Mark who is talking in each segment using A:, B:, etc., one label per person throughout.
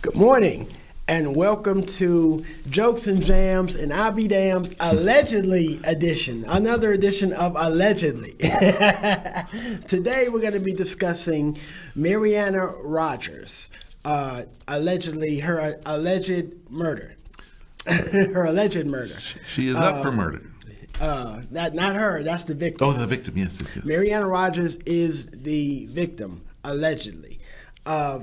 A: Good morning, and welcome to Jokes and Jamz and I'll Be Damn's Allegedly edition, another edition of Allegedly. Today we're going to be discussing Mariana Rogers, allegedly her alleged murder. Her alleged murder.
B: She is up for murder.
A: Not her, that's the victim.
B: Oh, the victim, yes.
A: Mariana Rogers is the victim, allegedly.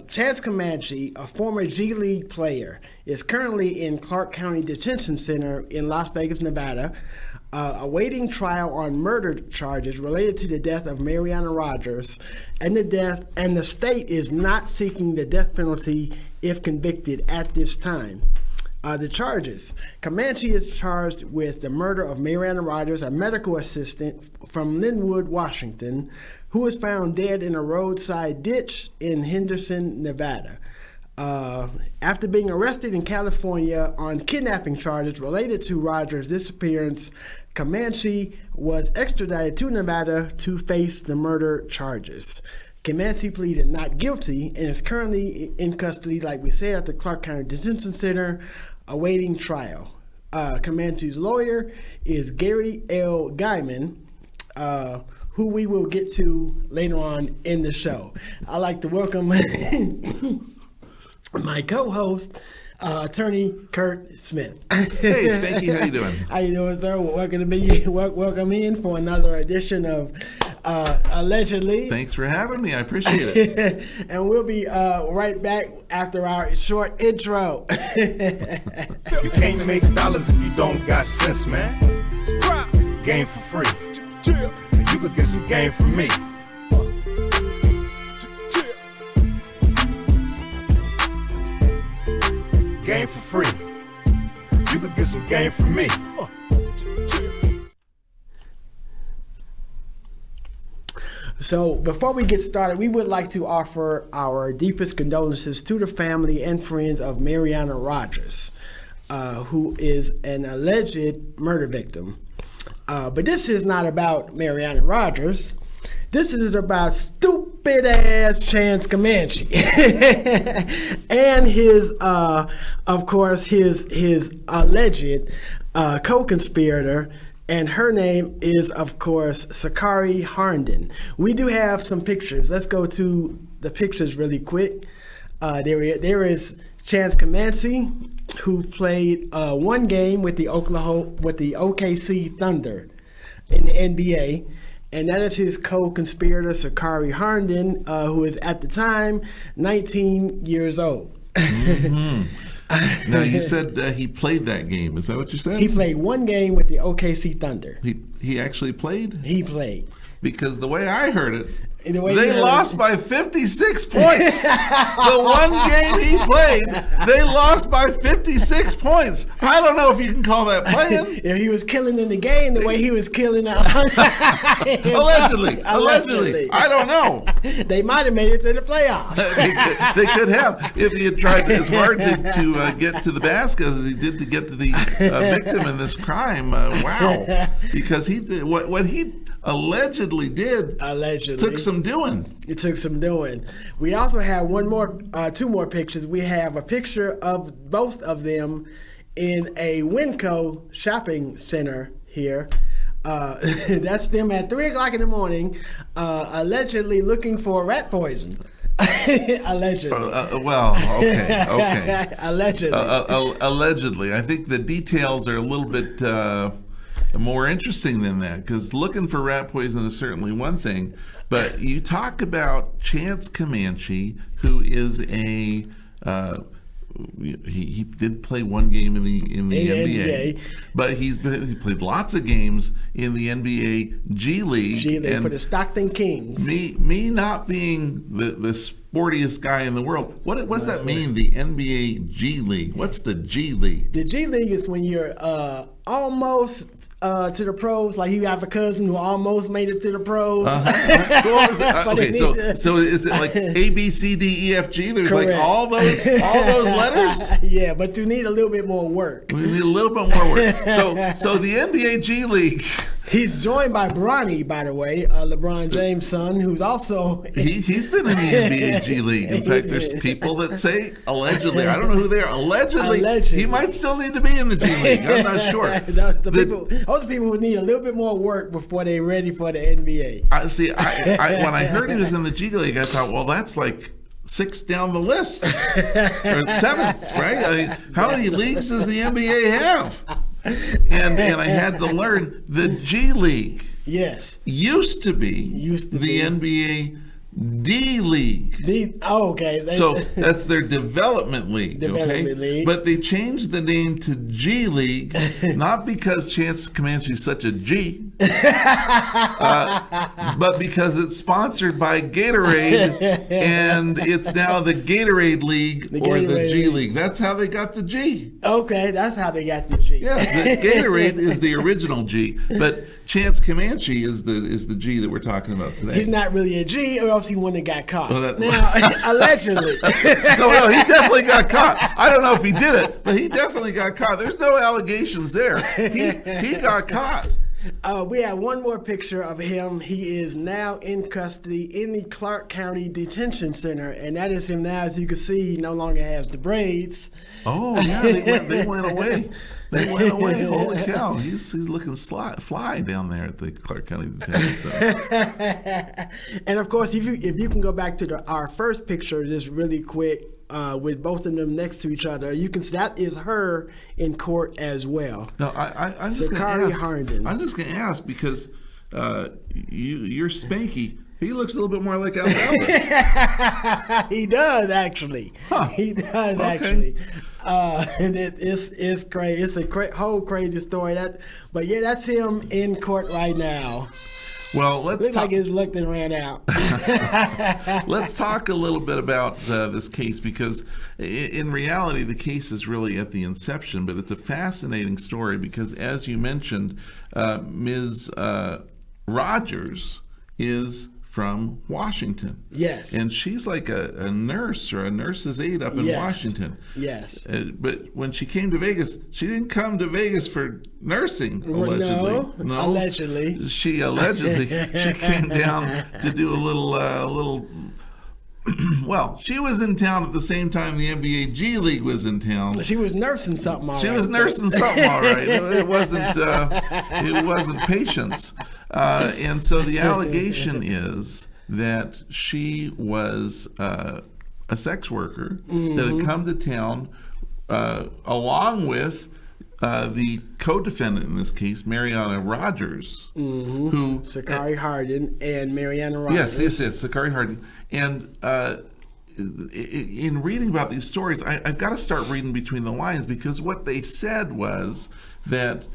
A: Chance Comanche, a former G League player, is currently in Clark County Detention Center in Las Vegas, Nevada, awaiting trial on murder charges related to the death of Mariana Rogers, and the state is not seeking the death penalty if convicted at this time. The charges. Comanche is charged with the murder of Mariana Rogers, a medical assistant from Linwood, Washington, who was found dead in a roadside ditch in Henderson, Nevada. After being arrested in California on kidnapping charges related to Rogers' disappearance, Comanche was extradited to Nevada to face the murder charges. Comanche pleaded not guilty and is currently in custody, like we said, at the Clark County Detention Center, awaiting trial. Comanche's lawyer is Gary L. Guyman, who we will get to later on in the show. I'd like to welcome my co-host, Attorney Kurt Smith.
B: Hey, Spanky, how you doing?
A: How you doing, sir? Welcome in for another edition of Allegedly.
B: Thanks for having me. I appreciate it.
A: And we'll be right back after our short intro.
C: You can't make dollars if you don't got sense, man. Game for free. You could get some game from me. Game for free. You could get some game from me.
A: So before we get started, we would like to offer our deepest condolences to the family and friends of Mariana Rogers, who is an alleged murder victim. But this is not about Mariana Rogers. This is about stupid ass Chance Comanche and his, of course, his alleged co-conspirator. And her name is, of course, Sakari Harnden. We do have some pictures. Let's go to the pictures really quick. There is Chance Comanche, who played one game with the OKC Thunder in the NBA, and that is his co-conspirator Sakari Harnden, who is at the time 19 years old.
B: Mm-hmm. Now, you said he played that game. Is that what you said?
A: He played one game with the OKC Thunder.
B: He actually played?
A: He played.
B: Because the way I heard it,
A: they
B: lost by 56 points. The one game he played, they lost by 56 points. I don't know if you can call that playing.
A: If he was killing in the game the way he was killing
B: Allegedly. I don't know.
A: They might have made it to the playoffs.
B: they could have if he had tried as hard to get to the basket as he did to get to the victim in this crime. Wow. Because he did what he allegedly did. Took some doing.
A: It took some doing. We also have two more pictures. We have a picture of both of them in a Winco shopping center here. That's them at 3 o'clock in the morning, allegedly looking for rat poison. Allegedly.
B: Well, okay.
A: Allegedly.
B: Allegedly. I think the details are a little bit more interesting than that, because looking for rat poison is certainly one thing, but you talk about Chance Comanche, who is a he did play one game in the NBA, but he played lots of games in the NBA G League,
A: and for the Stockton Kings.
B: Me not being the sportiest guy in the world. What does that mean? The NBA G League. What's the G League?
A: The G League is when you're almost to the pros. Like you have a cousin who almost made it to the pros.
B: Okay, so is it like A B C D E F G? There's
A: correct.
B: Like all those letters.
A: Yeah, but you need a little bit more work.
B: We need a little bit more work. So the NBA G League
A: He's joined by Bronny, by the way, LeBron James' son, who's also...
B: He's been in the NBA G League. In fact, there's people that say, allegedly, I don't know who they are, allegedly, he might still need to be in the G League. I'm not sure.
A: Those people who need a little bit more work before they're ready for the NBA.
B: When I heard he was in the G League, I thought, well, that's like 6th down the list. Or 7th, right? How many leagues does the NBA have? And I had to learn the G League used to be the NBA D League.
A: Okay.
B: So that's their development league. League. But they changed the name to G League, not because Chance Comanche is such a G, but because it's sponsored by Gatorade, and it's now the Gatorade League the G League. That's how they got the G.
A: Okay, that's how they got the G.
B: Yeah, the Gatorade is the original G, but Chance Comanche is the G that we're talking about today.
A: He's not really a G, or else he wouldn't have got caught. Now, allegedly.
B: No, he definitely got caught. I don't know if he did it, but he definitely got caught. There's no allegations there. He got caught.
A: We have one more picture of him. He is now in custody in the Clark County Detention Center, and that is him now. As you can see, he no longer has the braids.
B: Oh, yeah, they went away. They went away. Holy cow! He's looking fly down there at the Clark County Detention Center.
A: And of course, if you can go back to our first picture, just really quick, with both of them next to each other, you can see that is her in court as well.
B: Now, I'm just going to ask because you're Spanky. He looks a little bit more like Al Albert.
A: He does actually.
B: Huh.
A: He does actually. And it's crazy. It's a whole crazy story. But yeah, that's him in court right now.
B: Well,
A: looks like his luck done ran out.
B: Let's talk a little bit about this case, because in reality, the case is really at the inception, but it's a fascinating story because, as you mentioned, Ms. Rogers is from Washington.
A: Yes.
B: And she's like a nurse or a nurse's aide up in Washington.
A: Yes.
B: But when she came to Vegas, she didn't come to Vegas for nursing, allegedly.
A: No. Allegedly.
B: She came down to do a little well, she was in town at the same time the NBA G League was in town.
A: She was nursing something all right.
B: She was nursing something all right. It wasn't patience. And so the allegation is that she was a sex worker that had come to town along with the co-defendant in this case, Mariana Rogers, who
A: Sakari Hardin and Mariana Rogers.
B: Yes, Sakari Hardin. And in reading about these stories, I've got to start reading between the lines, because what they said was that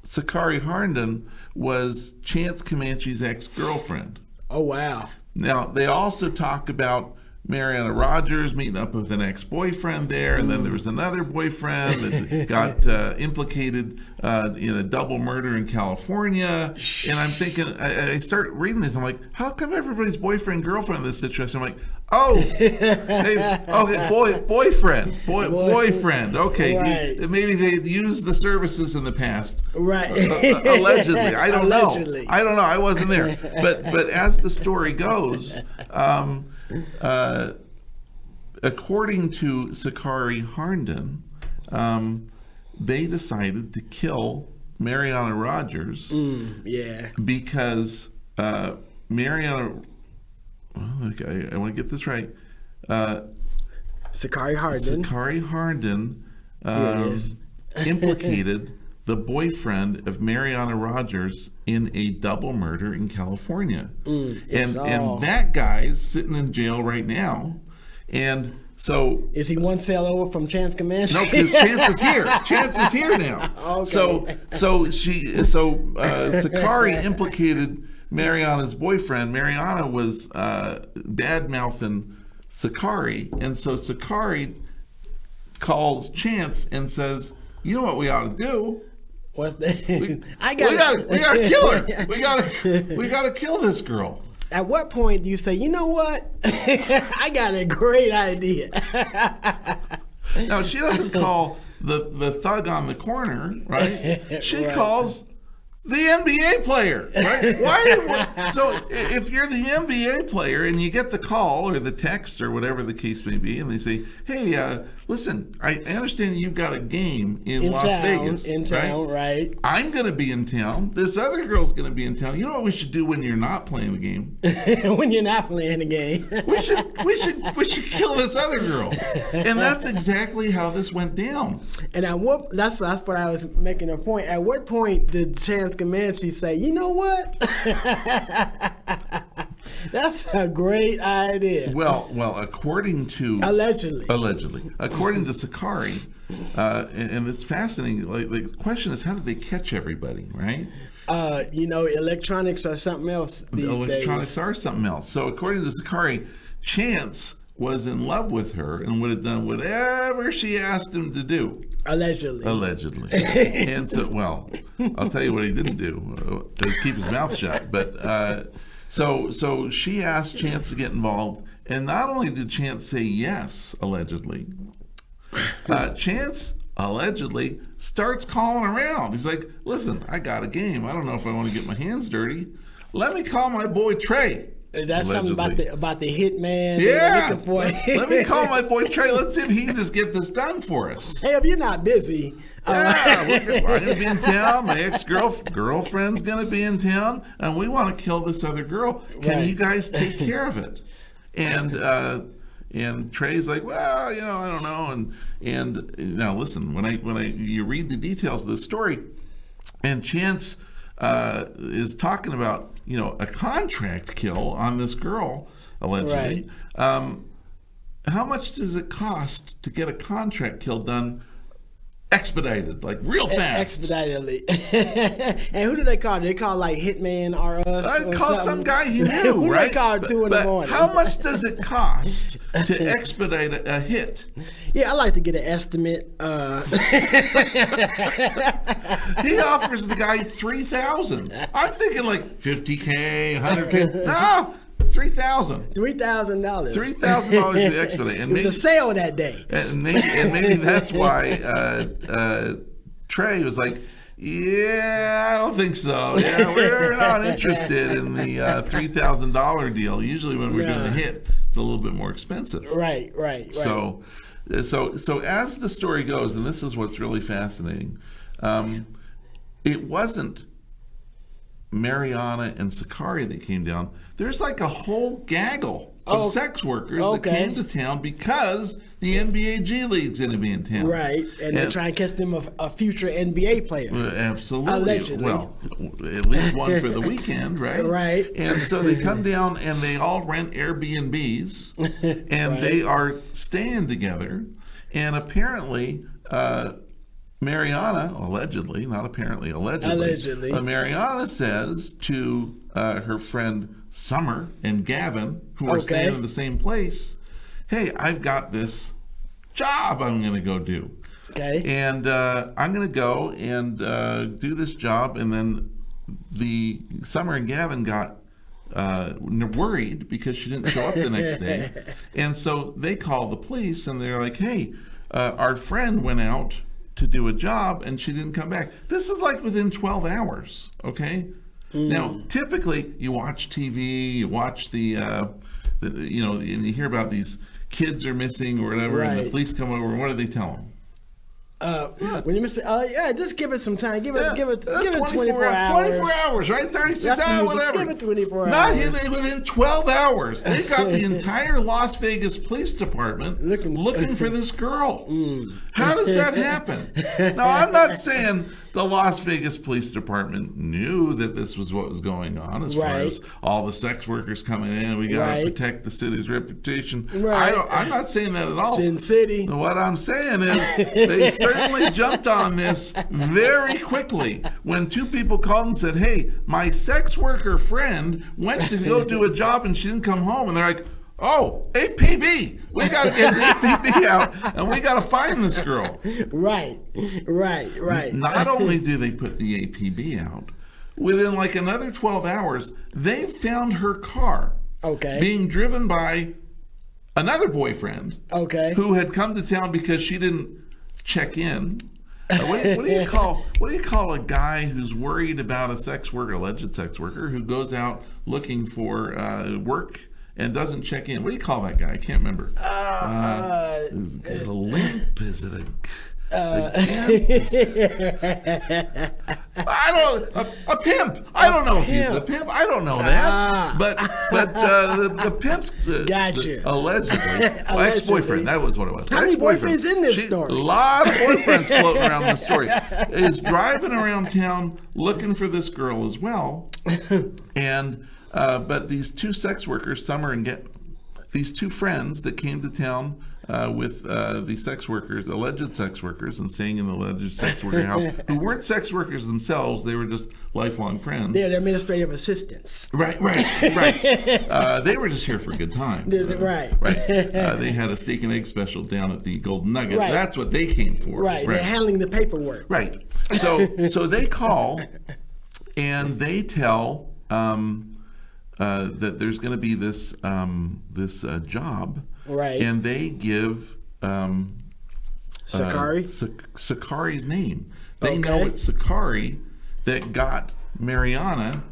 B: Sakari Hardin was Chance Comanche's ex-girlfriend.
A: Oh, wow.
B: Now, they also talk about Mariana Rogers meeting up with an ex-boyfriend there, and then there was another boyfriend that got implicated in a double murder in California. And I'm thinking, I start reading this, I'm like, how come everybody's boyfriend, girlfriend in this situation? I'm like, boyfriend. Okay,
A: right.
B: Maybe they used the services in the past.
A: Right.
B: Allegedly, I don't know. I wasn't there. But as the story goes, according to Sakari Hardin, they decided to kill Mariana Rogers because Mariana, okay, I want to get this right.
A: Sakari Hardin
B: implicated the boyfriend of Mariana Rogers in a double murder in California. And that guy's sitting in jail right now. And so...
A: Is he one cell over from Chance Comanche?
B: No, because Chance is here. Chance is here now.
A: Okay.
B: So Sakari implicated Mariana's boyfriend. Mariana was bad-mouthing Sakari. And so Sakari calls Chance and says, you know what we ought to do?
A: What's that?
B: We gotta kill her. We gotta kill this girl.
A: At what point do you say, you know what? I got a great idea.
B: Now, she doesn't call the thug on the corner, right? She calls the NBA player, right? Why? So if you're the NBA player and you get the call or the text or whatever the case may be, and they say, "Hey, listen, I understand you've got a game in Las Vegas,
A: in town, right?
B: I'm going to be in town. This other girl's going to be in town. You know what we should do when you're not playing the game?
A: When you're not playing the game,
B: we should kill this other girl." And that's exactly how this went down.
A: And that's what I was making a point. At what point did Chance Comanche say, "You know what? That's a great idea"?
B: Well, according to
A: allegedly,
B: according to Sakari, and it's fascinating. Like the question is, how did they catch everybody? Right?
A: Electronics are something else these
B: Electronics
A: days.
B: are something else. So according to Sakari, Chance was in love with her and would have done whatever she asked him to do. Allegedly. And so, well, I'll tell you what he didn't do, is keep his mouth shut. But so she asked Chance to get involved, and not only did Chance say yes, allegedly, Chance allegedly starts calling around. He's like, "Listen, I got a game. I don't know if I want to get my hands dirty. Let me call my boy Trey."
A: That's
B: allegedly.
A: Something about the hitman.
B: Yeah.
A: Looking for.
B: Let me call my boy Trey. Let's see if he can just get this done for us.
A: Hey, if you're not busy.
B: I'm going to be in town. My ex-girlfriend's going to be in town, and we want to kill this other girl. Can you guys take care of it? And Trey's like, "Well, I don't know." And now listen, when you read the details of the story, and Chance is talking about a contract kill on this girl allegedly.
A: Right.
B: How much does it cost to get a contract kill done? Expedited, like real fast.
A: Expeditedly. And who do they call? Do they call like Hitman or Us?
B: I called
A: something?
B: some guy he knew,
A: Who
B: right?
A: they call at 2 in the morning?
B: How much does it cost to expedite a hit?
A: Yeah, I like to get an estimate.
B: He offers the guy $3,000. I'm thinking like $50K, $100K. No. $3,000.
A: $3,000.
B: $3,000 to expedite. And
A: it was a sale that day.
B: And maybe that's why Trey was like, "Yeah, I don't think so. Yeah, we're not interested in the $3,000 deal. Usually when we're doing a hit, it's a little bit more expensive."
A: Right.
B: So as the story goes, and this is what's really fascinating, it wasn't Mariana and Sakari that came down. There's like a whole gaggle of sex workers that came to town because the NBA G League's going to be in town.
A: Right, and they're trying to catch them a future NBA player.
B: Absolutely.
A: Allegedly.
B: Well, at least one for the weekend, right?
A: Right.
B: And so they come down and they all rent Airbnbs, and they are staying together. And apparently, Mariana, allegedly, not apparently, allegedly, Mariana says to her friend Summer and Gavin, who are staying in the same place, "Hey, I've got this job I'm going to go do.
A: Okay.
B: And I'm going to go and do this job." And then the Summer and Gavin got worried because she didn't show up the next day. And so they call the police and they're like, "Hey, our friend went out to do a job and she didn't come back." This is like within 12 hours, okay? Now, typically you watch TV, you watch the and you hear about these kids are missing or whatever, and the police come over, and what do they tell them?
A: When you miss, just give it some time. Give it 24 hours.
B: 24 hours, right? 36 hours, whatever.
A: Give it 24
B: Not
A: hours.
B: within 12 hours. They've got the entire Las Vegas Police Department looking for this girl. How does that happen? Now, I'm not saying the Las Vegas Police Department knew that this was what was going on as far as all the sex workers coming in. We got to protect the city's reputation. I'm not saying that at all.
A: Sin City.
B: What I'm saying is they certainly jumped on this very quickly when two people called and said, "Hey, my sex worker friend went to go do a job and she didn't come home." And they're like, "Oh, APB. We got to get an APB out and we got to find this girl."
A: Right.
B: Not only do they put the APB out, within like another 12 hours, they found her car being driven by another boyfriend who had come to town because she didn't check in What do you call a guy who's worried about a sex worker, alleged sex worker, who goes out looking for work and doesn't check in? What do you call that guy? I can't remember. Is it a limp? Is it a I don't know. A pimp. I don't know if he's a pimp. I don't know that. But the pimp's
A: Gotcha.
B: Allegedly. Ex-boyfriend. That was what it was.
A: How many boyfriends in this story?
B: A lot of boyfriends floating around the story. Is driving around town looking for this girl as well. And but these two sex workers, these two friends that came to town with the sex workers, alleged sex workers, and staying in the alleged sex worker house, who weren't sex workers themselves, they were just lifelong friends.
A: They're the administrative assistants.
B: Right. They were just here for a good time.
A: Right.
B: They had a steak and egg special down at the Golden Nugget. Right. That's what they came for.
A: Right. They're handling the paperwork.
B: Right. So they call and they tell that there's going to be this job.
A: Right.
B: And they give
A: Sakari?
B: Sakari's name. They know it's Sakari that got Mariana.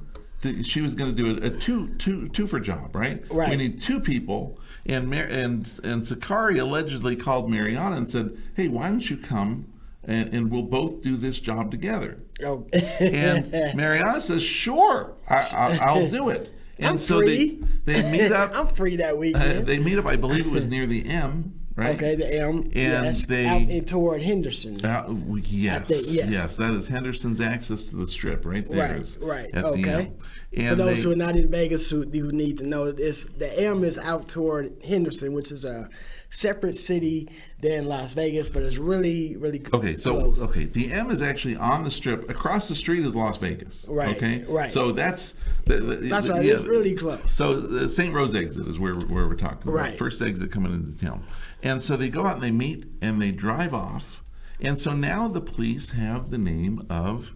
B: She was going to do a two-for job, right?
A: Right.
B: We need two people. And Sakari allegedly called Mariana and said, "Hey, why don't you come and we'll both do this job together?"
A: Oh.
B: And Mariana says, "Sure, I'll do it." And
A: I'm
B: so
A: free.
B: they meet up.
A: I'm free that weekend.
B: They meet up. I believe it was near the M, right?
A: Okay, the M.
B: And
A: yes,
B: they
A: out in toward Henderson.
B: Yes, that is Henderson's access to the Strip, right there.
A: Right.
B: At
A: Okay.
B: the M. And
A: for those who are not in Vegas, who need to know, the M is out toward Henderson, which is a separate city than Las Vegas, but it's really, really close.
B: The M is actually on the Strip. Across the street is Las Vegas.
A: Right.
B: Okay.
A: Right.
B: So that's
A: it's really close.
B: So the St. Rose exit is where we're talking about.
A: Right.
B: First exit coming into town, and so they go out and they meet and they drive off, and so now the police have the name of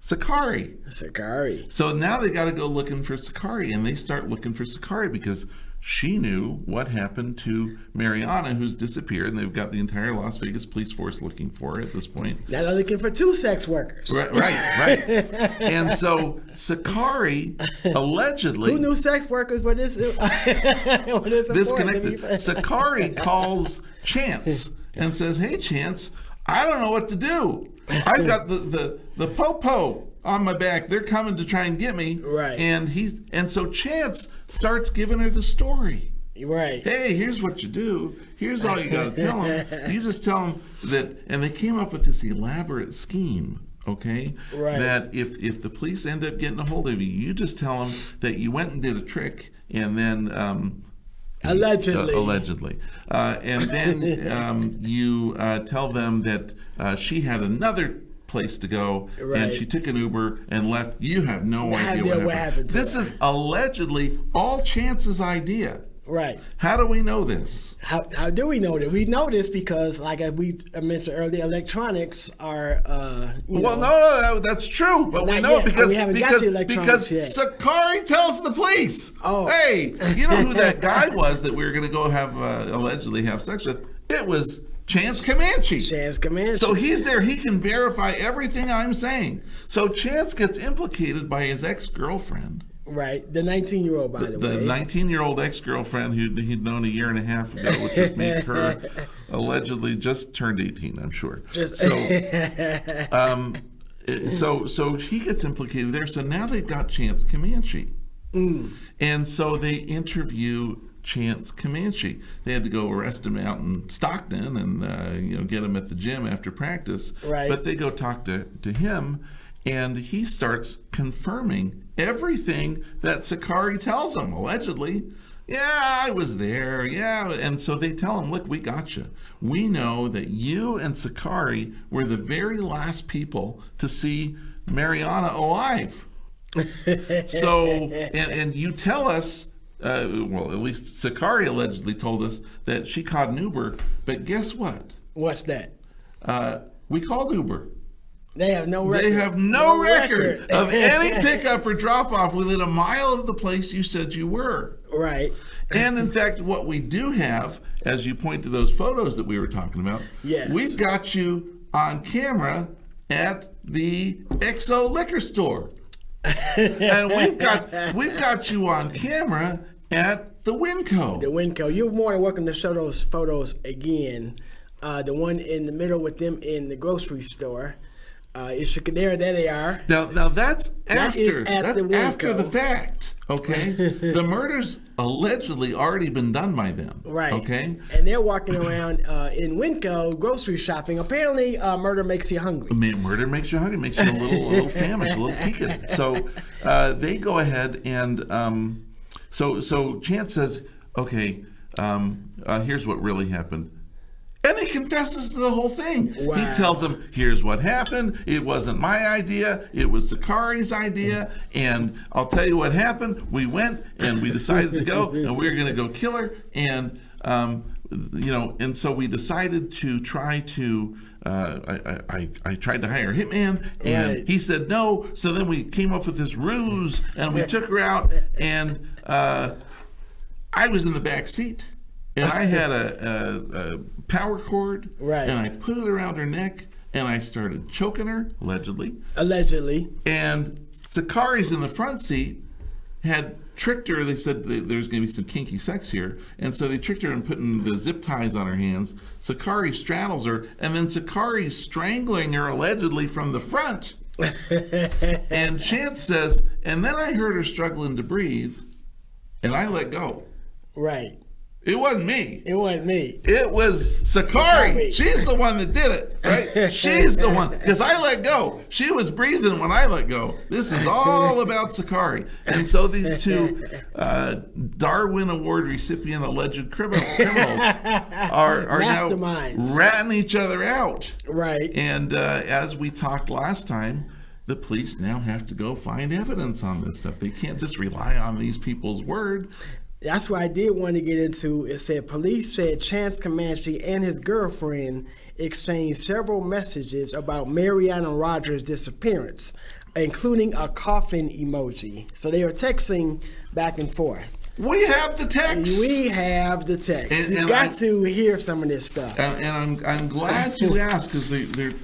B: Sakari. So now they got to go looking for Sakari, and they start looking for Sakari because she knew what happened to Mariana, who's disappeared, and they've got the entire Las Vegas police force looking for her at this point.
A: Now they're looking for two sex workers.
B: Right. And so Sakari allegedly...
A: Who knew sex workers were this
B: disconnected. Sakari calls Chance and says, "Hey, Chance, I don't know what to do. I've got the po-po on my back. They're coming to try and get me."
A: Right.
B: And so Chance starts giving her the story.
A: Right.
B: "Hey, here's what you do. Here's all you got to tell them. You just tell them that." And they came up with this elaborate scheme. Okay.
A: Right.
B: That if the police end up getting a hold of you, you just tell them that you went and did a trick, and then
A: allegedly.
B: And then you tell them that she had another place to go, and she took an Uber and left. You have no idea what happened. This is allegedly all Chance's idea.
A: Right.
B: How do we know this?
A: How do we know that? We know this because, like we mentioned earlier, electronics are.
B: No, that's true. But we know
A: yet,
B: because Sakari tells the police.
A: Oh.
B: Hey, you know who that guy was that we were going to go have allegedly have sex with? It was Chance Comanche. So he's there. He can verify everything I'm saying. So Chance gets implicated by his ex-girlfriend.
A: Right. The 19-year-old, by the way.
B: The 19-year-old ex-girlfriend who he'd known a year and a half ago, which would make her allegedly just turned 18, I'm sure. So he gets implicated there. So now they've got Chance Comanche. And so they interview Chance Comanche. They had to go arrest him out in Stockton and get him at the gym after practice.
A: Right.
B: But they go talk to him, and he starts confirming everything that Sakari tells him, allegedly. "Yeah, I was there. Yeah." And so they tell him, "Look, we got you. We know that you and Sakari were the very last people to see Mariana alive." So, and you tell us, well, at least Sakari allegedly told us that she caught an Uber, but guess what?
A: What's that?
B: We called Uber.
A: They have no record.
B: They have no record of any pickup or drop-off within a mile of the place you said you were.
A: Right.
B: And in fact, what we do have, as you point to those photos that we were talking about,
A: yes,
B: we've got you on camera at the XO liquor store. And we've got you on camera at the Winco.
A: The Winco. You're more than welcome to show those photos again. The one in the middle with them in the grocery store. There they are.
B: Now that's after
A: Winco.
B: the fact. Okay, the murder's allegedly already been done by them.
A: Right.
B: Okay,
A: and they're walking around in Winco grocery shopping. Apparently, murder makes you hungry.
B: Murder makes you hungry, makes you a little famished, a little peaked. So they go ahead and so Chance says, okay, here's what really happened. And he confesses to the whole thing.
A: Wow.
B: He tells them, here's what happened. It wasn't my idea. It was Sakari's idea. And I'll tell you what happened. We went and we decided to go and we were going to go kill her. And, and so we decided to try to, I tried to hire a hitman and he said no. So then we came up with this ruse and we took her out and I was in the back seat. And I had a power cord,
A: right,
B: and I put it around her neck, and I started choking her, allegedly. And Sakari's in the front seat had tricked her. They said there's going to be some kinky sex here. And so they tricked her into putting the zip ties on her hands. Sakari straddles her, and then Sakari's strangling her, allegedly, from the front. And Chance says, and then I heard her struggling to breathe, and I let go.
A: Right.
B: It wasn't me.
A: It wasn't me.
B: It was Sakari. She's the one that did it, right? She's the one, because I let go. She was breathing when I let go. This is all about Sakari. And so these two Darwin Award recipient alleged criminals are now ratting each other out.
A: Right.
B: And as we talked last time, the police now have to go find evidence on this stuff. They can't just rely on these people's word.
A: That's what I did want to get into. It said police said Chance Comanche and his girlfriend exchanged several messages about Mariana Rogers' disappearance, including a coffin emoji. So they were texting back and forth.
B: We have the text.
A: We have the text. You got to hear some of this stuff.
B: And I'm glad you asked, because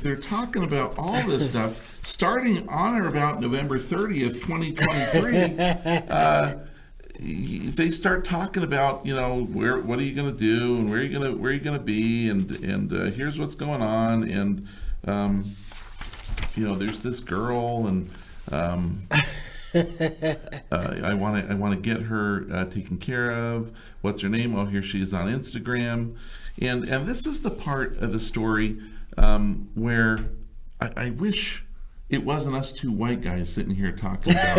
B: they're talking about all this stuff starting on or about November 30th, 2023. They start talking about, what are you going to do and where are you going to be and here's what's going on and there's this girl and I want to get her taken care of. What's her name? Oh, here she is on Instagram, and this is the part of the story where I wish it wasn't us two white guys sitting here talking about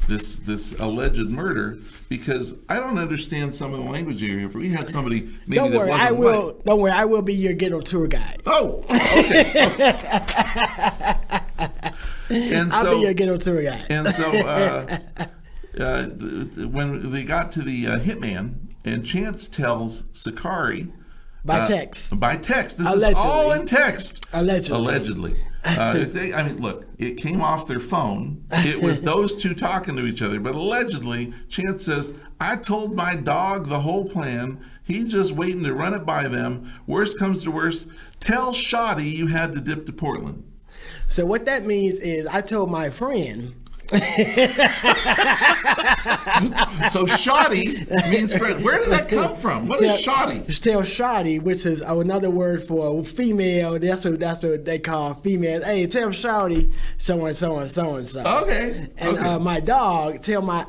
B: this alleged murder, because I don't understand some of the language here. If we had somebody maybe
A: don't worry,
B: that wasn't white.
A: Don't worry, I will be your ghetto tour guide.
B: Oh, okay. And
A: I'll be your ghetto tour guide.
B: And so when they got to the hitman, and Chance tells Sakari
A: by text.
B: This
A: allegedly.
B: Is all in text.
A: Allegedly.
B: Look, it came off their phone. It was those two talking to each other. But allegedly, Chance says, I told my dog the whole plan. He's just waiting to run it by them. Worst comes to worst, tell Shoddy you had to dip to Portland.
A: So what that means is I told my friend.
B: So shoddy means friend. Where did that come from? What is shoddy?
A: Tell shoddy, which is another word for female. That's what they call females. Hey, tell shoddy so and so.
B: Okay.
A: And my dog, I told my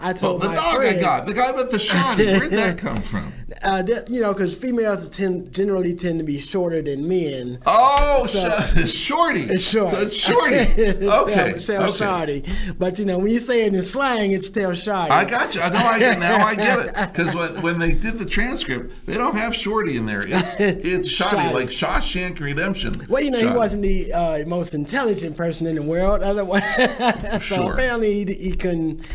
B: dog
A: friend.
B: the guy with the shoddy. Where'd that come from?
A: Because females generally tend to be shorter than men.
B: Oh, shorty.
A: It's short.
B: So it's shorty. Okay.
A: Tell shoddy. But when you say it in slang, it's tell shoddy.
B: I got you. Now I get it. Because when they did the transcript, they don't have shorty in there. It's shoddy, like Shawshank Redemption.
A: Well, he wasn't the most intelligent person in the world. Otherwise, so apparently he couldn't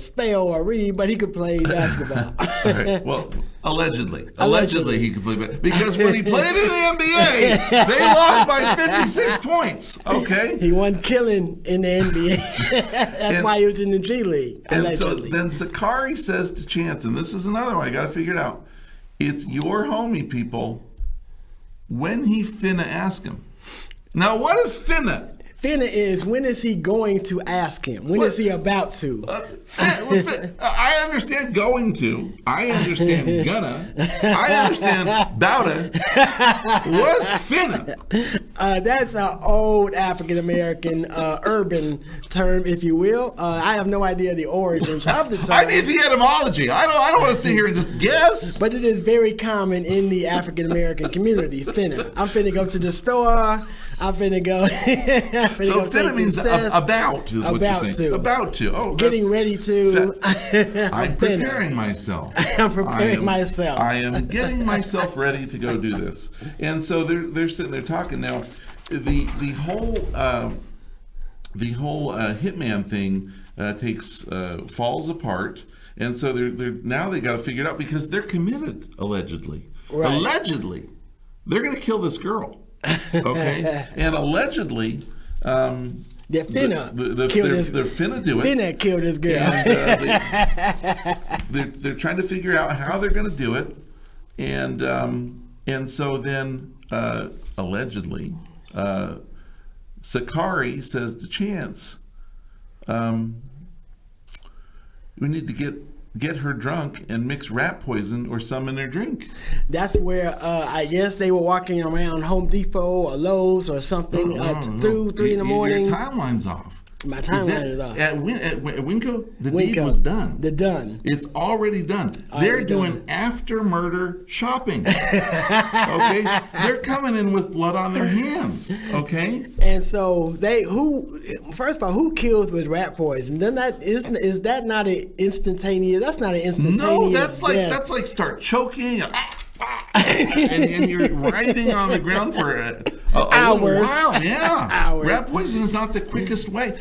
A: spell or read, but he could play basketball.
B: All right. Well, allegedly he could play basketball. Because when he played in the NBA, they lost by 56 points. Okay.
A: He wasn't killing in the NBA. That's why he was in the G League.
B: And so then Sakari says to Chance, and this is another one, I got to figure it out. It's your homie, people. when he finna ask him. Now, what is finna?
A: Finna is, when is he going to ask him? When is he about to?
B: I understand going to. I understand gonna. I understand bowta. What's finna?
A: That's an old African American urban term, if you will. I have no idea the origins of the term.
B: I need the etymology. I don't want to sit here and just guess.
A: But it is very common in the African American community. Finna. I'm finna go to the store. I'm finna go.
B: So finna means about, is what you're saying. About to. Oh,
A: getting ready to.
B: I'm preparing myself.
A: I'm preparing myself.
B: I am getting myself ready to go do this. And so they're sitting there talking now. The whole hitman thing falls apart, and so they're now they got to figure it out because they're committed allegedly.
A: Right.
B: Allegedly, they're going to kill this girl. Okay, and allegedly,
A: they're finna
B: they're finna do it.
A: Finna kill this girl.
B: And, they're trying to figure out how they're going to do it, and so then allegedly, Sakari says to Chance, "We need to get her drunk and mix rat poison or some in their drink."
A: That's where I guess they were walking around Home Depot or Lowe's or something through 3 in the morning.
B: Your timeline's off.
A: My timeline is off.
B: At Winco, the deed was done. It's already done. They're doing after murder shopping. Okay, they're coming in with blood on their hands. Okay,
A: and so first of all, who kills with rat poison? Then is that not an instantaneous? That's not an instantaneous.
B: No, that's
A: death.
B: like start choking. And you're writhing on the ground for a
A: hours.
B: Little while. Yeah,
A: hours.
B: Rat poison is not the quickest way.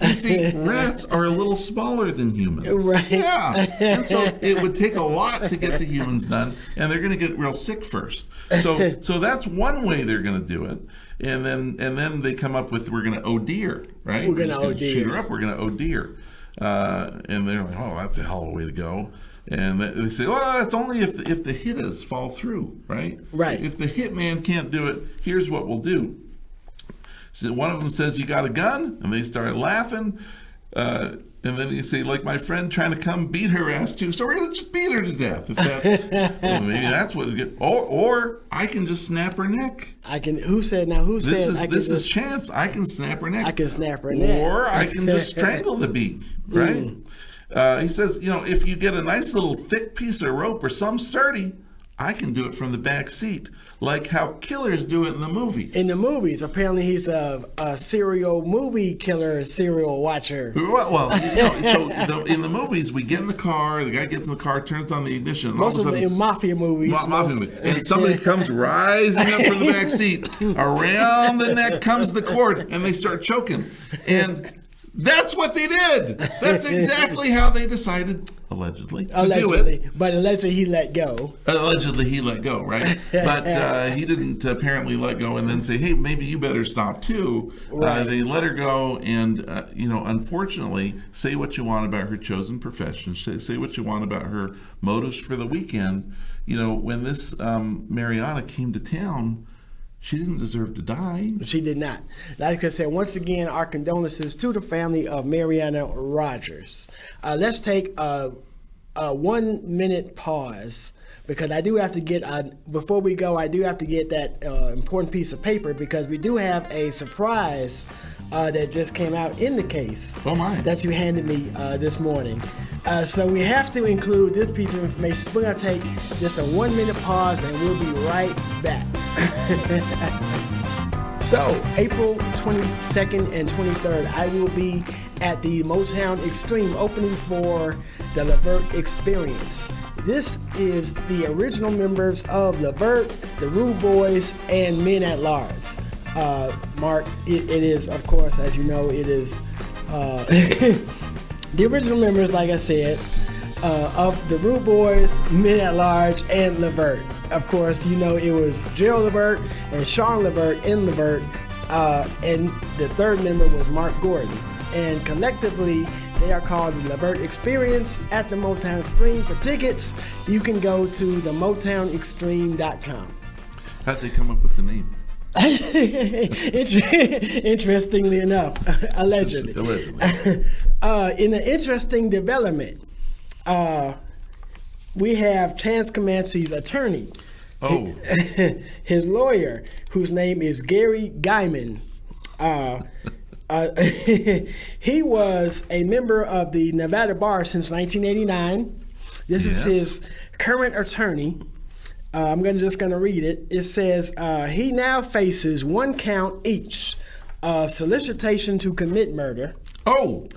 B: You see, rats are a little smaller than humans.
A: Right.
B: Yeah, and so it would take a lot to get the humans done, and they're going to get real sick first. So that's one way they're going to do it, and then they come up with, we're going to OD her, right?
A: We're going to OD
B: shoot her up. We're going to OD her, and they're like, oh, that's a hell of a way to go. And they say, "Oh, that's only if the hitters fall through, right?
A: Right.
B: If the hitman can't do it, here's what we'll do." So one of them says, "You got a gun?" And they start laughing. And then you say, like my friend trying to come beat her ass too. So we're gonna just beat her to death. If that, well, maybe that's what we get. Or I can just snap her neck.
A: I can. Who said? This
B: is Chance. I can snap her neck.
A: I can snap her neck.
B: Or I can just strangle the beat, right? He says, if you get a nice little thick piece of rope or some sturdy, I can do it from the back seat, like how killers do it in the movies.
A: In the movies, apparently he's a serial movie killer, serial watcher.
B: Well, in the movies, we get in the car, the guy gets in the car, turns on the ignition. And
A: most of them in mafia movies.
B: And somebody comes rising up from the back seat. Around the neck comes the cord, and they start choking. And that's what they did. That's exactly how they decided, allegedly, to do it.
A: But allegedly he let go.
B: Allegedly he let go, right? But he didn't apparently let go and then say, hey, maybe you better stop too.
A: Right.
B: They let her go and, unfortunately, say what you want about her chosen profession. Say what you want about her motives for the weekend. When this Mariana came to town, she didn't deserve to die.
A: She did not. Like I said, once again, our condolences to the family of Mariana Rogers. Let's take a 1 minute pause because I do have to get, before we go, I do have to get that important piece of paper because we do have a surprise that just came out in the case.
B: Oh my.
A: That you handed me this morning. So we have to include this piece of information. So we're going to take just a 1 minute pause and we'll be right back. So April 22nd and 23rd, I will be at the Motown Extreme opening for the Levert Experience. This is the original members of Levert, the Rude Boys, and Men at Large. Mark, it is, of course, as you know, it is the original members, like I said, of the Rude Boys, Men at Large, and Levert. Of course, it was Gerald Levert and Sean Levert in Levert, and the third member was Mark Gordon. And collectively, they are called the Levert Experience at the Motown Extreme. For tickets, you can go to the MotownExtreme.com.
B: How'd they come up with the name?
A: Interestingly enough, allegedly. In an interesting development, we have Chance Comanche's attorney.
B: Oh.
A: His lawyer, whose name is Gary Guyman. He was a member of the Nevada Bar since 1989. This is his current attorney. I'm just going to read it. It says, he now faces 1 count each of solicitation to commit murder.
B: Oh.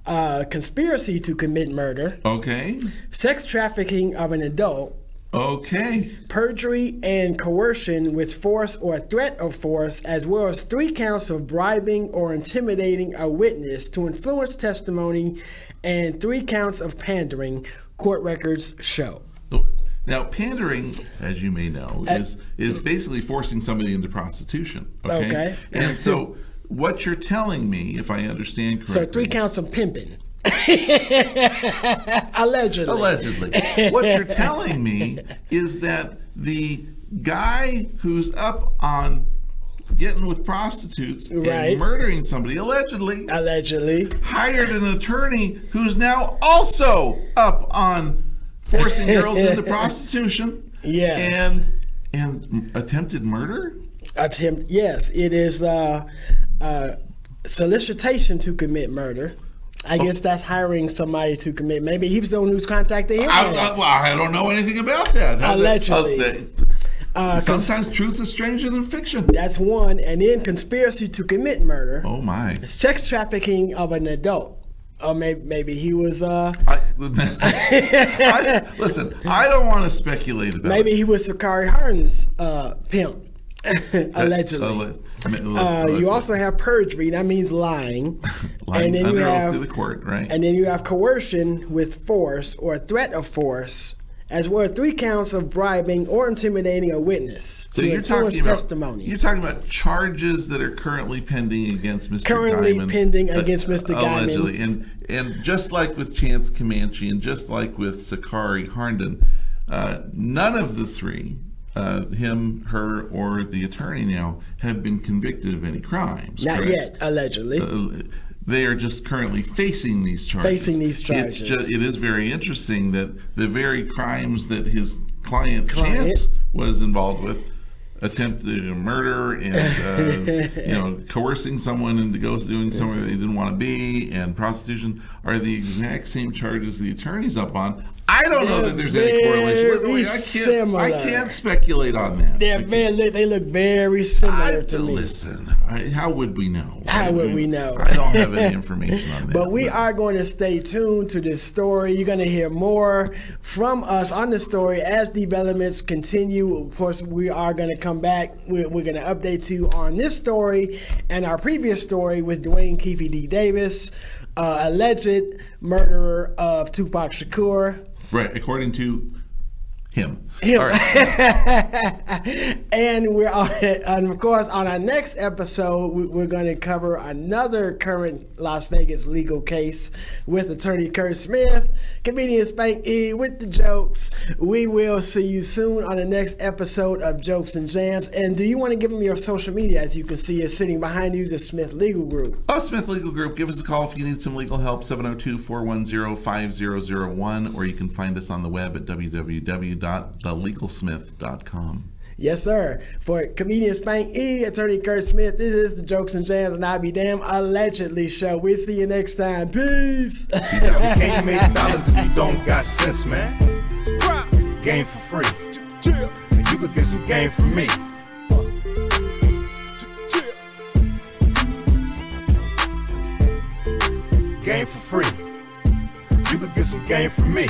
A: Conspiracy to commit murder.
B: Okay.
A: Sex trafficking of an adult.
B: Okay.
A: Perjury and coercion with force or threat of force, as well as 3 counts of bribing or intimidating a witness to influence testimony, and 3 counts of pandering, court records show.
B: Now, pandering, as you may know, is basically forcing somebody into prostitution. Okay. And so, what you're telling me, if I understand correctly,
A: so 3 counts of pimping. Allegedly.
B: What you're telling me is that the guy who's up on getting with prostitutes and murdering somebody, allegedly, hired an attorney who's now also up on forcing girls into prostitution.
A: Yes.
B: And attempted murder?
A: Yes. It is solicitation to commit murder. I guess that's hiring somebody to commit. Maybe he was the one who's contacted him.
B: I don't know anything about that.
A: Allegedly.
B: Sometimes truth is stranger than fiction.
A: That's one. And then conspiracy to commit murder.
B: Oh, my.
A: Sex trafficking of an adult. Or maybe he was...
B: listen, I don't want to speculate about
A: maybe he was Sakari Harden's pimp. Allegedly. You also have perjury. That means lying.
B: Lying under oath to the court, right?
A: And then you have coercion with force or threat of force, as well as 3 counts of bribing or intimidating a witness to influence testimony.
B: You're talking about charges that are currently pending against Mr. Guyman.
A: Against Mr. Guyman.
B: Allegedly. And just like with Chance Comanche and just like with Sakari Harden, none of the 3, him, her, or the attorney now, have been convicted of any crimes.
A: Not yet, allegedly.
B: They are just currently facing these charges. It is very interesting that the very crimes that his client Chance was involved with, attempted murder and coercing someone into doing somewhere they didn't want to be, and prostitution, are the exact same charges the attorney's up on. I don't know that there's any correlation. I can't speculate on that.
A: They look very similar to me.
B: Listen, how would we know?
A: How would we know?
B: I don't have any information on that.
A: But we are going to stay tuned to this story. You're going to hear more from us on the story as developments continue. Of course, we are going to come back. We're going to update you on this story and our previous story with Dwayne Keefe D. Davis, alleged murderer of Tupac Shakur.
B: Right, according to him.
A: All right. And of course, on our next episode, we're going to cover another current Las Vegas legal case with attorney Kurt Smith, comedian Spank E with the jokes. We will see you soon on the next episode of Jokes and Jamz. And do you want to give them your social media? As you can see, is sitting behind you, the Smith Legal Group.
B: Smith Legal Group. Give us a call if you need some legal help, 702-410-5001, or you can find us on the web at www.thelegalsmith.com.
A: Yes, sir. For comedian Spank E, attorney Kurt Smith, this is the Jokes and Jamz and I'll Be Damn Allegedly show. We'll see you next time. Peace.
C: You can't make dollars if you don't got sense, man. Game for free. And you could get some game from me. Game for free. You could get some game from me.